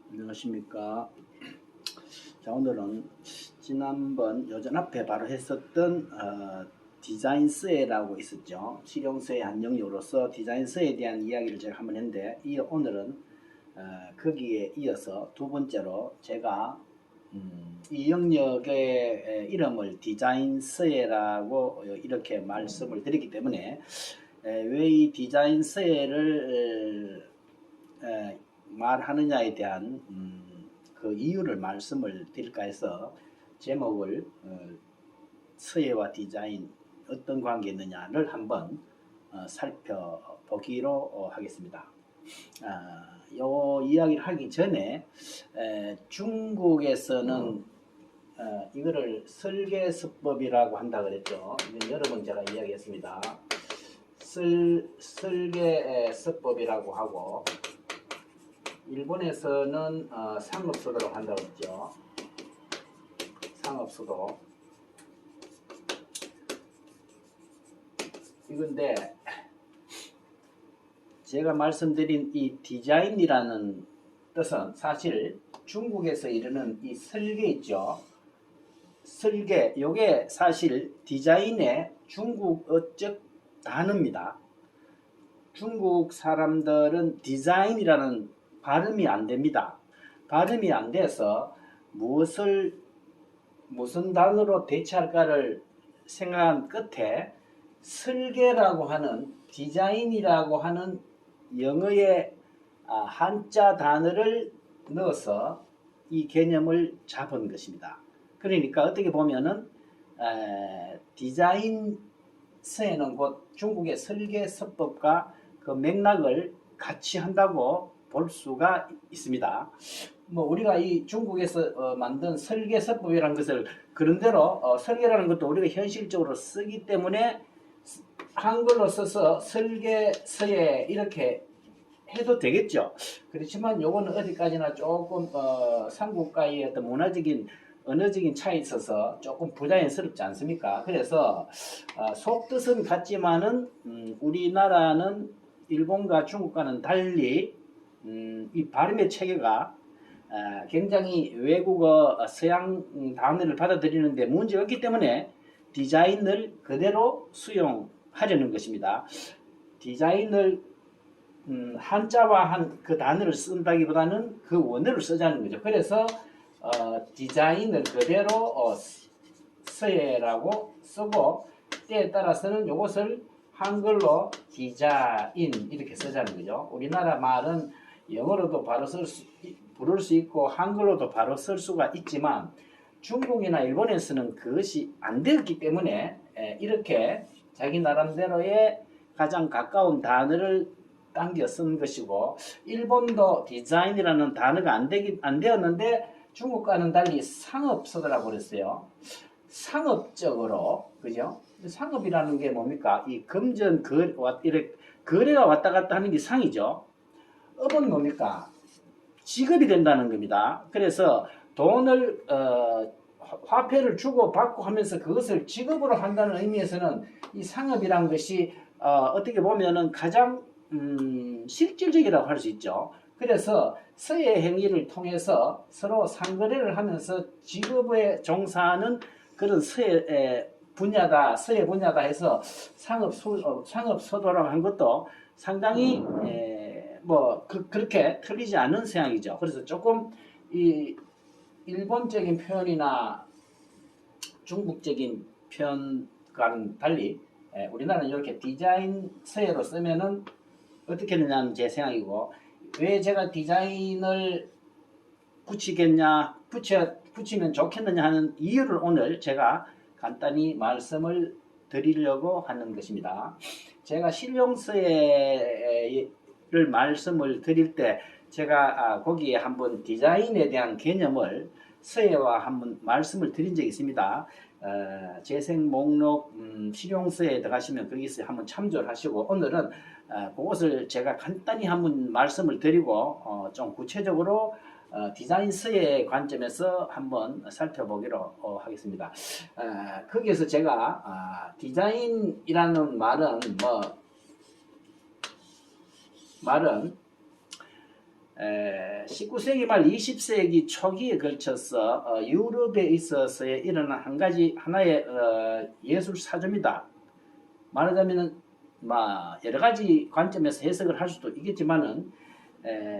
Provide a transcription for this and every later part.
안녕하십니까. 자, 오늘은 지난번 요전 앞에 바로 했었던 디자인서예라고 있었죠. 실용서의 한 영역으로서 디자인서에 대한 이야기를 제가 한번 했는데, 오늘은 거기에 이어서 두 번째로 제가 이 영역의 이름을 디자인서예라고 이렇게 말씀을 드리기 때문에 왜 이 디자인서예를 말하느냐에 대한 그 이유를 말씀을 드릴까 해서 제목을 서예와 디자인 어떤 관계 있느냐를 한번 살펴보기로 하겠습니다. 요 이야기를 하기 전에 중국에서는 이거를 설계서법이라고 한다 그랬죠. 이건 여러 번 제가 이야기했습니다. 설계서법이라고 하고, 일본에서는 상업서도라고 한다고 했죠. 상업서도. 이건데 제가 말씀드린 이 디자인이라는 뜻은 사실 중국에서 이르는 이 설계 있죠. 설계, 요게 사실 디자인의 중국어적 단어입니다. 중국 사람들은 디자인이라는 발음이 안 됩니다. 발음이 안 돼서 무슨 단어로 대체할까를 생각한 끝에 설계라고 하는, 디자인이라고 하는 영어의 한자 단어를 넣어서 이 개념을 잡은 것입니다. 그러니까 어떻게 보면은 디자인서에는 곧 중국의 설계서법과 그 맥락을 같이 한다고 볼 수가 있습니다. 우리가 이 중국에서 만든 설계서법이라는 것을 그런대로 설계라는 것도 우리가 현실적으로 쓰기 때문에 한글로 써서 설계서에 이렇게 해도 되겠죠. 그렇지만 요거는 어디까지나 조금 삼국과의 어떤 문화적인 언어적인 차이 있어서 조금 부자연스럽지 않습니까? 그래서 속뜻은 같지만은 우리나라는 일본과 중국과는 달리 이 발음의 체계가 굉장히 외국어 서양 단어를 받아들이는데 문제가 없기 때문에 디자인을 그대로 수용하려는 것입니다. 디자인을 한자화한 그 단어를 쓴다기보다는 그 원어를 쓰자는 거죠. 그래서 디자인을 그대로 서예라고 쓰고, 때에 따라서는 이것을 한글로 디자인 이렇게 쓰자는 거죠. 우리나라 말은 영어로도 바로 부를 수 있고 한글로도 바로 쓸 수가 있지만 중국이나 일본에서는 그것이 안 되었기 때문에 이렇게 자기 나름대로의 가장 가까운 단어를 당겨 쓴 것이고, 일본도 디자인이라는 단어가 안 되었는데 중국과는 달리 상업서도라고 그랬어요. 상업적으로, 그죠? 상업이라는 게 뭡니까? 이 금전 거래가 왔다 갔다 하는 게 상이죠. 업은 뭡니까? 지급이 된다는 겁니다. 그래서 돈을 화폐를 주고 받고 하면서 그것을 지급으로 한다는 의미에서는 이 상업이란 것이 어떻게 보면은 가장 실질적이라고 할 수 있죠. 그래서 서예 행위를 통해서 서로 상거래를 하면서 지급에 종사하는 그런 서예 분야다 해서 상업서도라고 한 것도 상당히 그렇게 틀리지 않은 서양이죠. 그래서 조금 이 일본적인 표현이나 중국적인 표현과는 달리 우리나라는 이렇게 디자인 서예로 쓰면은 어떻게 되냐는 제 생각이고, 왜 제가 디자인을 붙이면 좋겠느냐 하는 이유를 오늘 제가 간단히 말씀을 드리려고 하는 것입니다. 제가 실용서예를 말씀을 드릴 때 제가 거기에 한번 디자인에 대한 개념을 서예와 한번 말씀을 드린 적이 있습니다. 재생 목록 실용서에 들어가시면 거기서 한번 참조를 하시고, 오늘은 그것을 제가 간단히 한번 말씀을 드리고 좀 구체적으로 디자인서의 관점에서 한번 살펴보기로 하겠습니다. 거기에서 제가 디자인이라는 말은 19세기 말 20세기 초기에 걸쳐서 유럽에 있어서의 일어난 하나의 예술 사조입니다. 말하자면 여러 가지 관점에서 해석을 할 수도 있겠지만은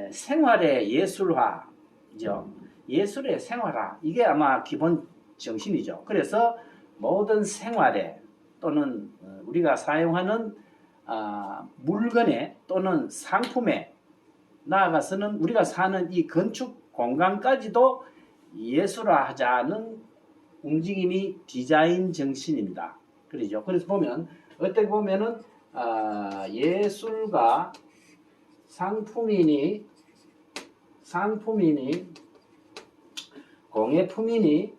생활의 예술화죠. 예술의 생활화 이게 아마 기본 정신이죠. 그래서 모든 생활에 또는 우리가 사용하는 물건에 또는 상품에 나아가서는 우리가 사는 이 건축 공간까지도 예술화하자는 움직임이 디자인 정신입니다. 그렇죠? 그래서 보면 어떻게 보면은 예술가 상품이니 공예품이니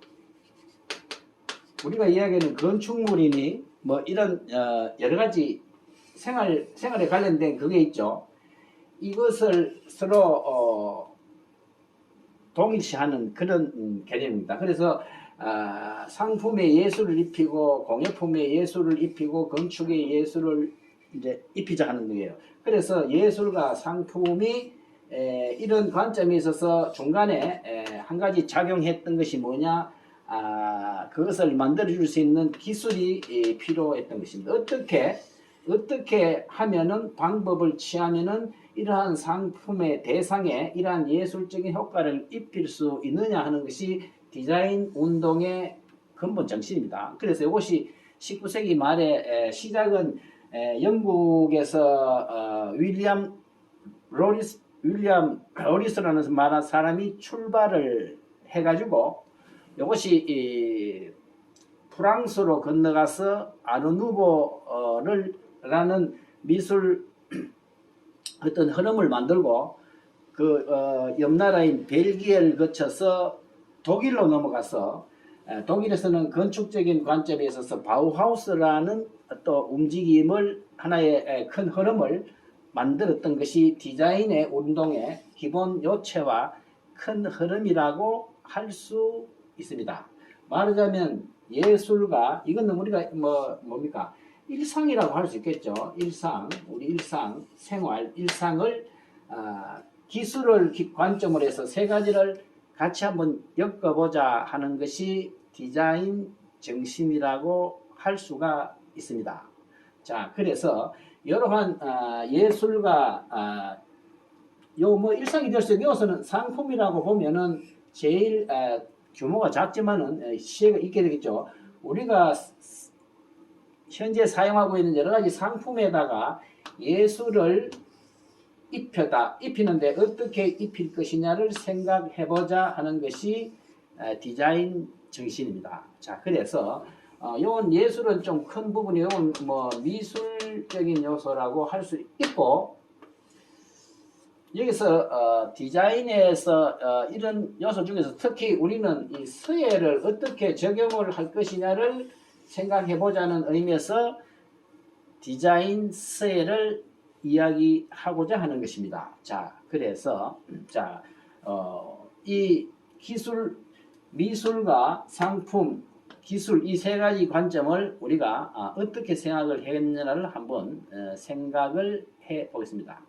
우리가 이야기하는 건축물이니 뭐 이런 여러 가지 생활에 관련된 그게 있죠. 이것을 서로 동일시하는 그런 개념입니다. 그래서 상품에 예술을 입히고 공예품에 예술을 입히고 건축에 예술을 이제 입히자 하는 거예요. 그래서 예술과 상품이 이런 관점에 있어서 중간에 한 가지 작용했던 것이 뭐냐? 그것을 만들어줄 수 있는 기술이 필요했던 것입니다. 어떻게 하면은 방법을 취하면은 이러한 상품의 대상에 이러한 예술적인 효과를 입힐 수 있느냐 하는 것이 디자인 운동의 근본 정신입니다. 그래서 이것이 19세기 말에 시작은 영국에서 윌리엄 로리스라는 말한 사람이 출발을 해가지고 이것이 프랑스로 건너가서 아르누보라는 미술 어떤 흐름을 만들고 그 옆나라인 벨기에를 거쳐서 독일로 넘어가서 독일에서는 건축적인 관점에 있어서 바우하우스라는 또 움직임을 하나의 큰 흐름을 만들었던 것이 디자인의 운동의 기본 요체와 큰 흐름이라고 할 수 있습니다. 말하자면 예술가 이거는 우리가 뭡니까? 일상이라고 할 수 있겠죠. 우리 일상, 생활, 일상을 기술을 관점으로 해서 세 가지를 같이 한번 엮어보자 하는 것이 디자인 정신이라고 할 수가 있습니다. 자, 그래서 이러한 예술가 일상이 될 수 있는 요소는 상품이라고 보면은 제일 규모가 작지만은 시혜가 있게 되겠죠. 우리가 현재 사용하고 있는 여러 가지 상품에다가 예술을 입히는데 어떻게 입힐 것이냐를 생각해보자 하는 것이 디자인 정신입니다. 자, 그래서 요건 예술은 좀 큰 부분이 요건 미술적인 요소라고 할 수 있고 여기서 디자인에서 이런 요소 중에서 특히 우리는 이 서예를 어떻게 적용을 할 것이냐를 생각해보자는 의미에서 디자인 서예를 이야기하고자 하는 것입니다. 자, 그래서 이 기술, 미술과 상품, 기술 이 세 가지 관점을 우리가 어떻게 생각을 했느냐를 한번 생각을 해 보겠습니다.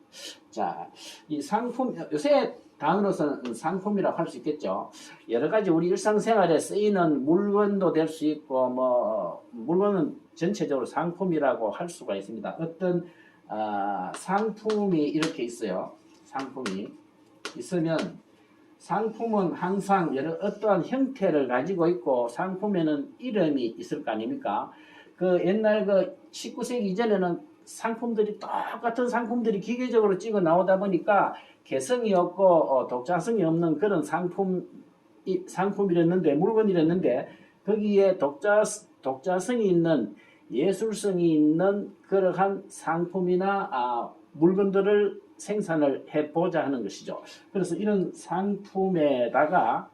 자, 이 상품 요새 단어로서는 상품이라고 할 수 있겠죠. 여러 가지 우리 일상생활에 쓰이는 물건도 될 수 있고 물건은 전체적으로 상품이라고 할 수가 있습니다. 어떤 상품이 이렇게 있어요. 상품이 있으면 상품은 항상 어떠한 형태를 가지고 있고 상품에는 이름이 있을 거 아닙니까? 그 옛날 19세기 이전에는 상품들이 똑같은 상품들이 기계적으로 찍어 나오다 보니까 개성이 없고 독자성이 없는 그런 상품이랬는데 물건이랬는데 거기에 독자성이 있는 예술성이 있는 그러한 상품이나 물건들을 생산을 해보자 하는 것이죠. 그래서 이런 상품에다가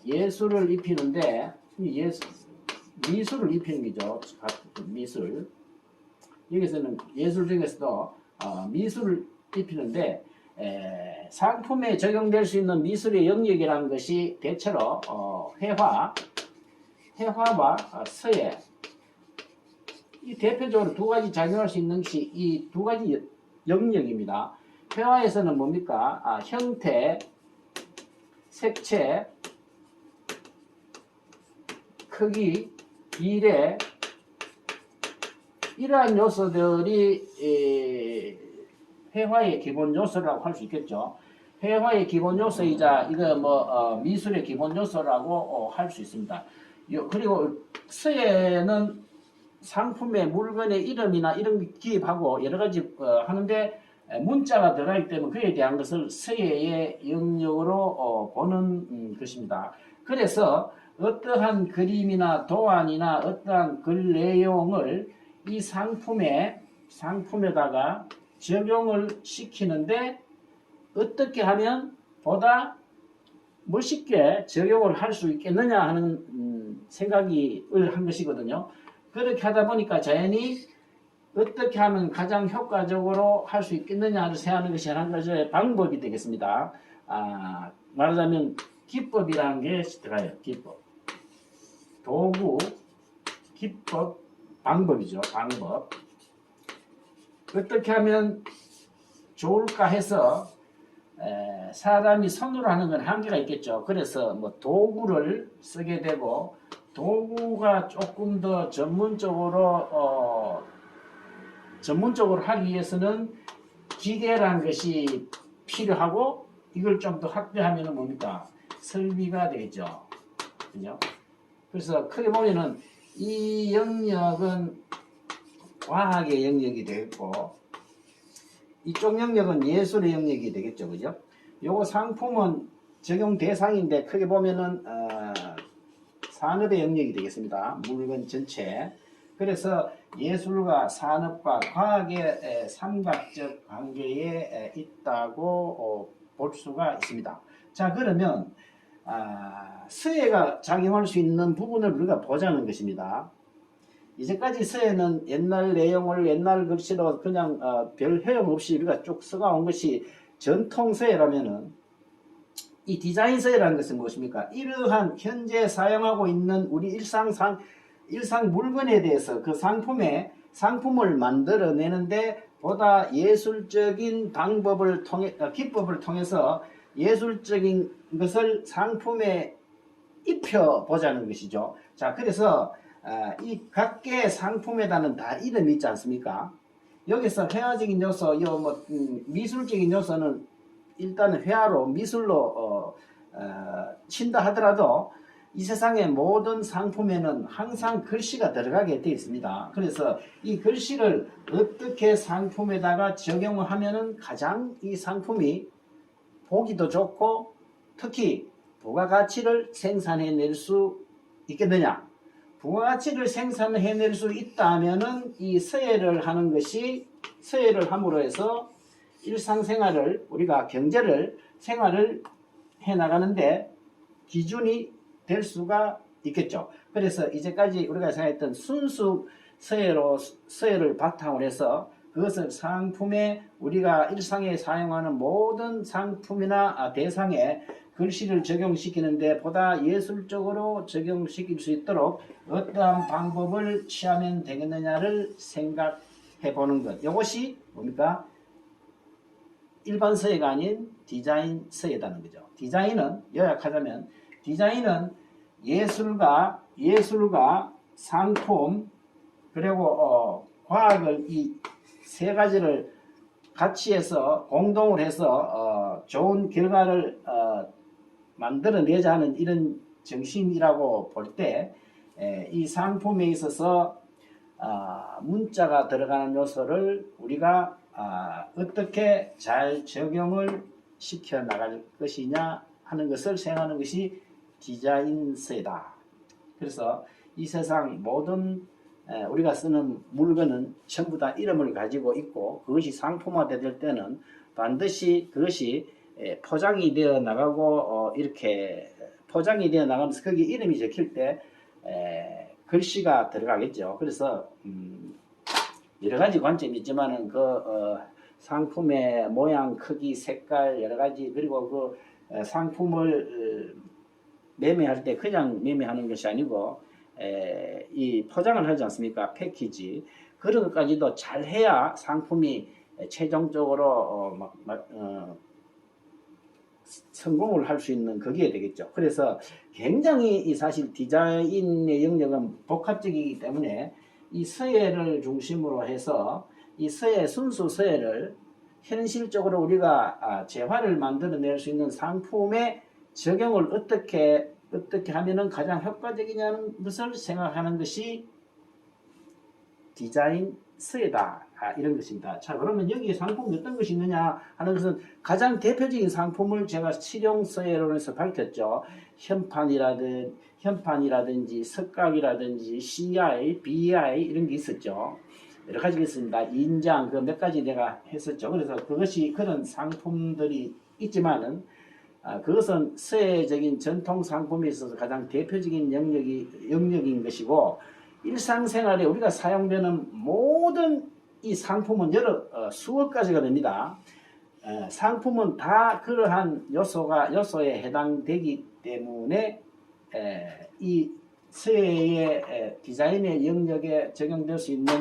예술을 입히는데 미술을 입히는 거죠. 미술. 여기서는 예술 중에서도 미술을 입히는데 상품에 적용될 수 있는 미술의 영역이라는 것이 대체로 회화와 서예 이 대표적으로 두 가지 작용할 수 있는 것이 이 두 가지 영역입니다. 회화에서는 뭡니까? 형태, 색채, 크기, 비례 이러한 요소들이 회화의 기본 요소라고 할 수 있겠죠. 회화의 기본 요소이자 이거 미술의 기본 요소라고 할 수 있습니다. 그리고 서예는 상품의 물건의 이름이나 이런 기입하고 여러 가지 하는데 문자가 들어가기 때문에 그에 대한 것을 서예의 영역으로 보는 것입니다. 그래서 어떠한 그림이나 도안이나 어떠한 글 내용을 이 상품에다가 적용을 시키는데 어떻게 하면 보다 멋있게 적용을 할 수 있겠느냐 하는 생각을 한 것이거든요. 그렇게 하다 보니까 자연히 어떻게 하면 가장 효과적으로 할 수 있겠느냐를 생각하는 것이 한 가지의 방법이 되겠습니다. 말하자면 기법이라는 게 들어가요. 기법. 도구, 기법, 방법이죠. 방법. 어떻게 하면 좋을까 해서 사람이 손으로 하는 건 한계가 있겠죠. 그래서 도구를 쓰게 되고 도구가 조금 더 전문적으로 하기 위해서는 기계라는 것이 필요하고 이걸 좀 더 확대하면 뭡니까? 설비가 되겠죠. 그죠? 그래서 크게 보면은 이 영역은 과학의 영역이 되겠고 이쪽 영역은 예술의 영역이 되겠죠. 그죠? 요거 상품은 적용 대상인데 크게 보면은 산업의 영역이 되겠습니다. 물건 전체. 그래서 예술과 산업과 과학의 삼각적 관계에 있다고 볼 수가 있습니다. 자, 그러면 서예가 작용할 수 있는 부분을 우리가 보자는 것입니다. 이제까지 서예는 옛날 내용을 옛날 글씨로 그냥 별 효용 없이 우리가 쭉 써가온 것이 전통 서예라면은 이 디자인 서예라는 것은 무엇입니까? 이러한 현재 사용하고 있는 우리 일상 물건에 대해서 그 상품을 만들어내는데 보다 예술적인 기법을 통해서 예술적인 것을 상품에 입혀보자는 것이죠. 자, 그래서 이 각계 상품에다는 다 이름이 있지 않습니까? 여기서 회화적인 요소, 미술적인 요소는 일단은 회화로 미술로 친다 하더라도 이 세상의 모든 상품에는 항상 글씨가 들어가게 되어 있습니다. 그래서 이 글씨를 어떻게 상품에다가 적용을 하면은 가장 이 상품이 보기도 좋고 특히 부가가치를 생산해낼 수 있겠느냐? 부가가치를 생산해낼 수 있다면은 이 서예를 함으로 해서 일상생활을 우리가 생활을 해나가는데 기준이 될 수가 있겠죠. 그래서 이제까지 우리가 생각했던 순수 서예를 바탕으로 해서 그것을 상품에 우리가 일상에 사용하는 모든 상품이나 대상에 글씨를 적용시키는데 보다 예술적으로 적용시킬 수 있도록 어떠한 방법을 취하면 되겠느냐를 생각해 보는 것. 이것이 뭡니까? 일반 서예가 아닌 디자인 서예라는 거죠. 디자인은 요약하자면 디자인은 예술과 상품 그리고 과학을 이 세 가지를 같이 해서 공동을 해서 좋은 결과를 만들어내자 하는 이런 정신이라고 볼 때 이 상품에 있어서 문자가 들어가는 요소를 우리가 어떻게 잘 적용을 시켜 나갈 것이냐 하는 것을 생각하는 것이 디자인 서예다. 그래서 이 세상 모든 우리가 쓰는 물건은 전부 다 이름을 가지고 있고 그것이 상품화될 때는 반드시 그것이 포장이 되어 나가고 이렇게 포장이 되어 나가면서 거기 이름이 적힐 때 글씨가 들어가겠죠. 그래서 여러 가지 관점이 있지만은 상품의 모양, 크기, 색깔 여러 가지 그리고 그 상품을 매매할 때 그냥 매매하는 것이 아니고 이 포장을 하지 않습니까? 패키지 그런 것까지도 잘 해야 상품이 최종적으로 성공을 할 수 있는 거기에 되겠죠. 그래서 굉장히 이 사실 디자인의 영역은 복합적이기 때문에 이 서예를 중심으로 해서 이 서예, 순수 서예를 현실적으로 우리가 재화를 만들어낼 수 있는 상품에 적용을 어떻게 하면은 가장 효과적이냐는 것을 생각하는 것이 디자인 서예다. 이런 것입니다. 자, 그러면 여기 상품이 어떤 것이 있느냐 하는 것은 가장 대표적인 상품을 제가 실용 서예론에서 밝혔죠. 현판이라든지 석각이라든지 CI, BI 이런 게 있었죠. 여러 가지가 있습니다. 인장 그 몇 가지 내가 했었죠. 그래서 그것이 그런 상품들이 있지만은 그것은 서예적인 전통 상품에 있어서 가장 대표적인 영역인 것이고, 일상생활에 우리가 사용되는 모든 이 상품은 수억 가지가 됩니다. 상품은 다 그러한 요소에 해당되기 때문에 이 서예의 디자인의 영역에 적용될 수 있는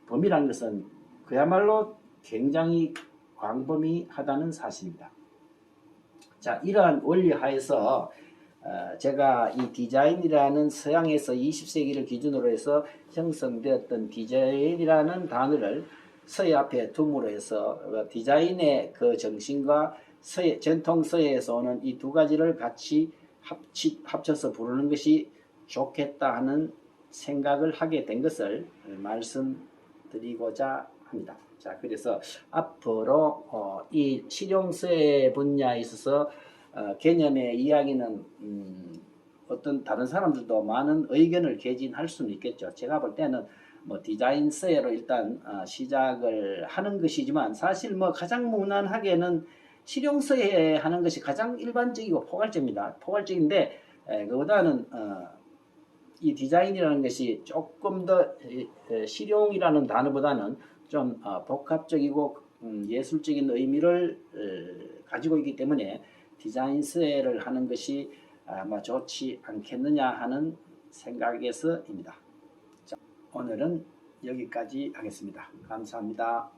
범위라는 것은 그야말로 굉장히 광범위하다는 사실입니다. 자, 이러한 원리 하에서 제가 이 디자인이라는 서양에서 20세기를 기준으로 해서 형성되었던 디자인이라는 단어를 서예 앞에 둠으로 해서 디자인의 그 정신과 전통 서예에서 오는 이 두 가지를 같이 합쳐서 부르는 것이 좋겠다 하는 생각을 하게 된 것을 말씀드리고자 합니다. 자, 그래서 앞으로 이 실용서예 분야에 있어서 개념의 이야기는 어떤 다른 사람들도 많은 의견을 개진할 수는 있겠죠. 제가 볼 때는 디자인 서예로 일단 시작을 하는 것이지만, 사실 가장 무난하게는 실용 서예 하는 것이 가장 일반적이고 포괄적인데 그보다는 이 디자인이라는 것이 조금 더 실용이라는 단어보다는 좀 복합적이고 예술적인 의미를 가지고 있기 때문에 디자인 서예를 하는 것이 아마 좋지 않겠느냐 하는 생각에서입니다. 자, 오늘은 여기까지 하겠습니다. 감사합니다.